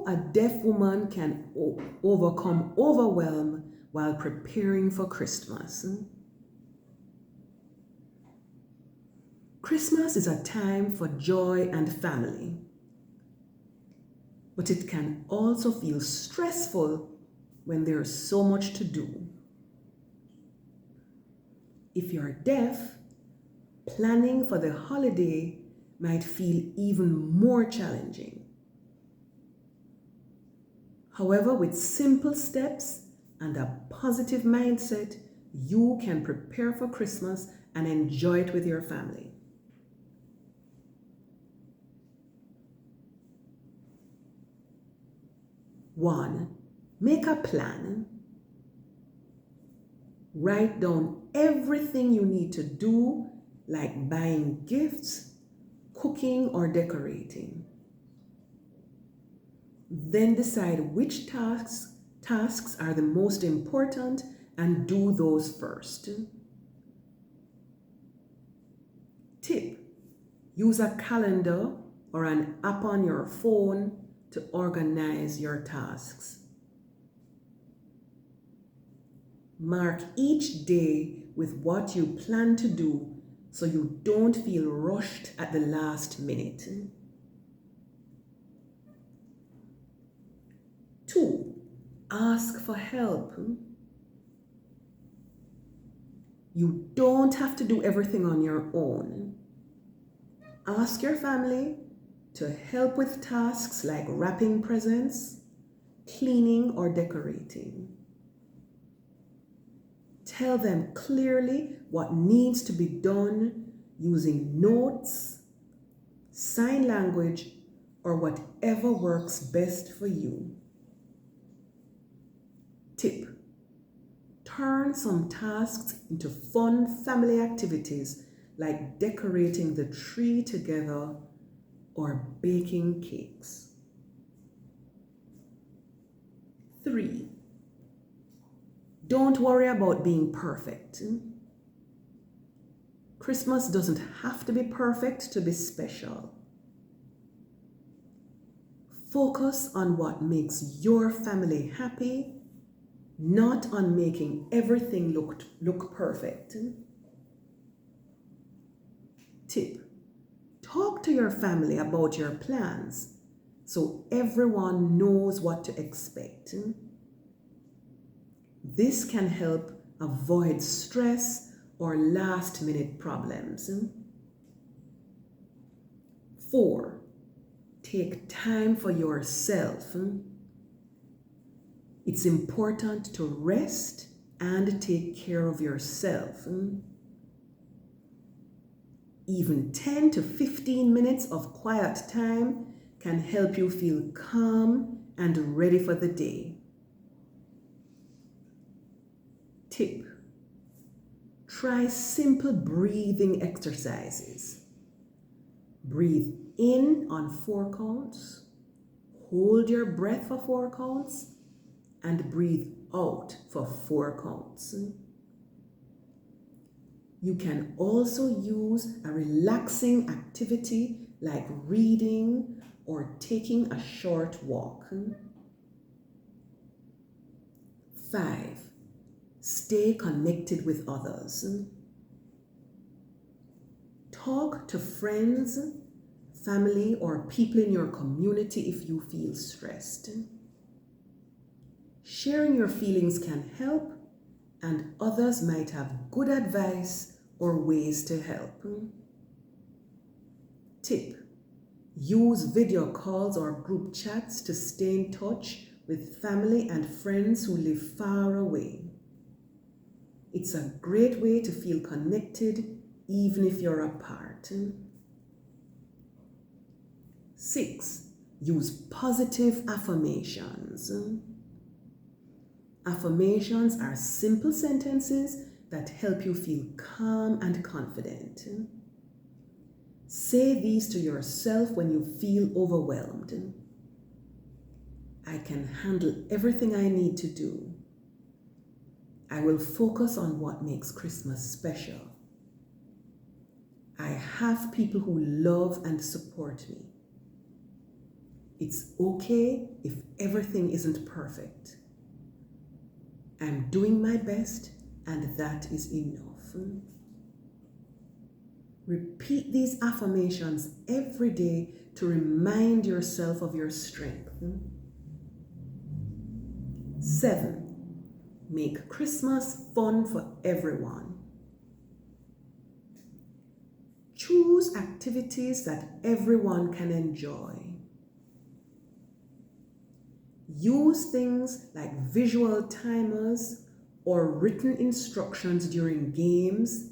a deaf woman can overcome overwhelm while preparing for Christmas. Christmas is a time for joy and family, but it can also feel stressful when there's so much to do. If you're deaf, planning for the holiday might feel even more challenging. However, with simple steps and a positive mindset, you can prepare for Christmas and enjoy it with your family. One, make a plan. Write down everything you need to do, like buying gifts, cooking, or decorating. Then decide which tasks are the most important and do those first. Tip: use a calendar or an app on your phone to organize your tasks. Mark each day with what you plan to do so you don't feel rushed at the last minute. 2, ask for help. You don't have to do everything on your own. Ask your family to help with tasks like wrapping presents, cleaning, or decorating. Tell them clearly what needs to be done using notes, sign language, or whatever works best for you. Tip: turn some tasks into fun family activities like decorating the tree together or baking cakes. 3, don't worry about being perfect. Christmas doesn't have to be perfect to be special. Focus on what makes your family happy, not on making everything look perfect. Tip: talk to your family about your plans so everyone knows what to expect. This can help avoid stress or last-minute problems. 4, take time for yourself. It's important to rest and take care of yourself. Even 10 to 15 minutes of quiet time can help you feel calm and ready for the day. Tip: try simple breathing exercises. Breathe in on 4 counts, hold your breath for 4 counts, and breathe out for 4 counts. You can also use a relaxing activity like reading or taking a short walk. 5, stay connected with others. Talk to friends, family, or people in your community if you feel stressed. Sharing your feelings can help, and others might have good advice or ways to help. Tip: use video calls or group chats to stay in touch with family and friends who live far away. It's a great way to feel connected even if you're apart. 6, use positive affirmations. Affirmations are simple sentences that help you feel calm and confident. Say these to yourself when you feel overwhelmed. I can handle everything I need to do. I will focus on what makes Christmas special. I have people who love and support me. It's okay if everything isn't perfect. I'm doing my best, and that is enough. Repeat these affirmations every day to remind yourself of your strength. 7. Make Christmas fun for everyone. Choose activities that everyone can enjoy. Use things like visual timers or written instructions during games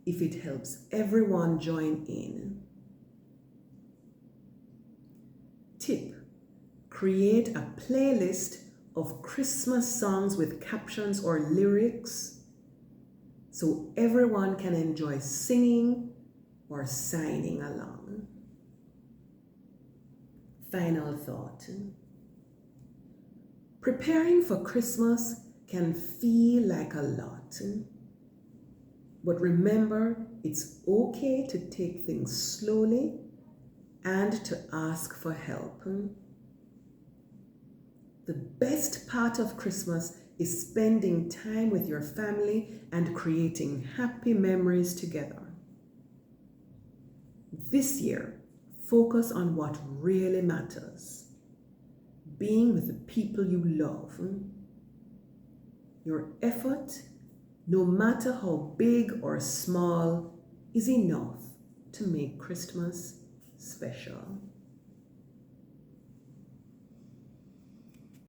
if it helps everyone join in. Tip: create a playlist of Christmas songs with captions or lyrics so everyone can enjoy singing or signing along. Final thought. Preparing for Christmas can feel like a lot. But remember, it's okay to take things slowly and to ask for help. The best part of Christmas is spending time with your family and creating happy memories together. This year, focus on what really matters. Being with the people you love. Your effort, no matter how big or small, is enough to make Christmas special.